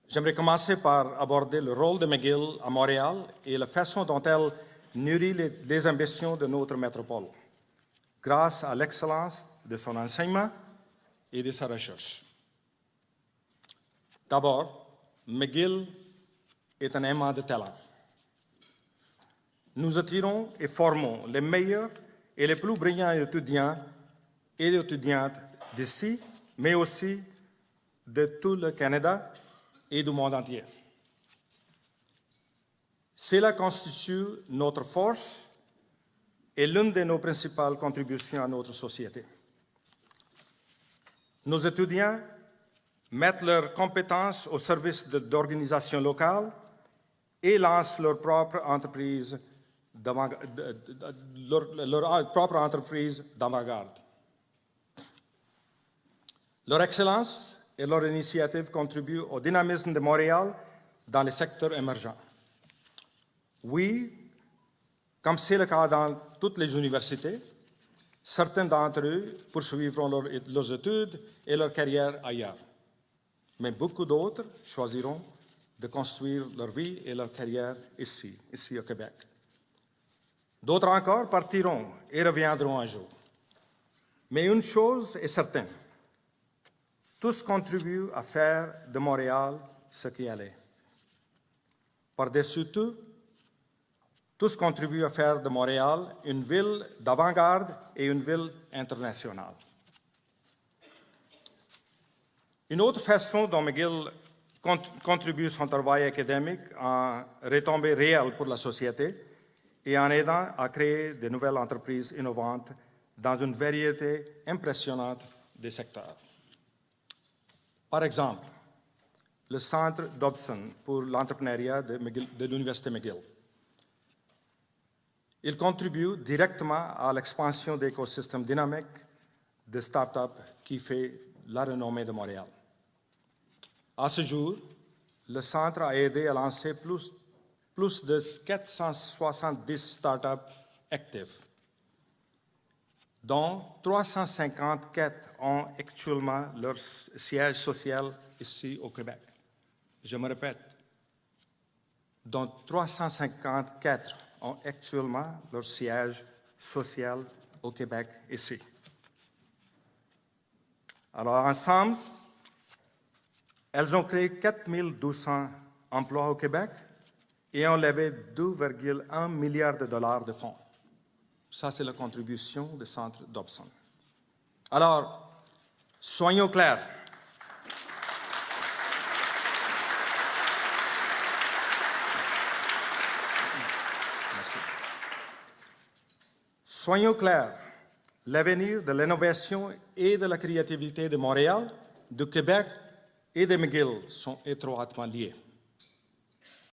J'aimerais commencer par aborder le rôle de McGill à Montréal et la façon dont elle nourrit les ambitions de notre métropole, grâce à l'excellence de son enseignement et de sa recherche. D'abord, McGill est un aimant de talent. Nous attirons et formons les meilleurs et les plus brillants étudiants et étudiantes d'ici, mais aussi de tout le Canada et du monde entier. Cela constitue notre force et l'une de nos principales contributions à notre société. Nos étudiants mettent leurs compétences au service d'organisations locales et lancent leur propre entreprise d'avant-garde. Leur excellence et leur initiative contribuent au dynamisme de Montréal dans les secteurs émergents. Oui, comme c'est le cas dans toutes les universités, certains d'entre eux poursuivront leurs études et leur carrière ailleurs. Mais beaucoup d'autres choisiront de construire leur vie et leur carrière ici au Québec. D'autres encore partiront et reviendront un jour. Mais une chose est certaine, tous contribuent à faire de Montréal ce qu'elle est. Par-dessus tout, tous contribuent à faire de Montréal une ville d'avant-garde et une ville internationale. Une autre façon dont McGill contribue son travail académique en retombées réelles pour la société et en aidant à créer de nouvelles entreprises innovantes dans une variété impressionnante de secteurs. Par exemple, le Centre Dobson pour l'entrepreneuriat de l'Université McGill. Il contribue directement à l'expansion d'écosystèmes dynamiques de start-up qui fait la renommée de Montréal. À ce jour, le centre a aidé à lancer plus de 470 start-up actives, dont 354 ont actuellement leur siège social ici au Québec. Je me répète, dont 354 ont actuellement leur siège social au Québec ici. Alors ensemble, elles ont créé 4 200 emplois au Québec et ont levé 2,1 milliards de dollars de fonds. Ça, c'est la contribution du Centre Dobson. Alors, soyons clairs. Merci. Soyons clairs. L'avenir de l'innovation et de la créativité de Montréal, du Québec et de McGill sont étroitement liés.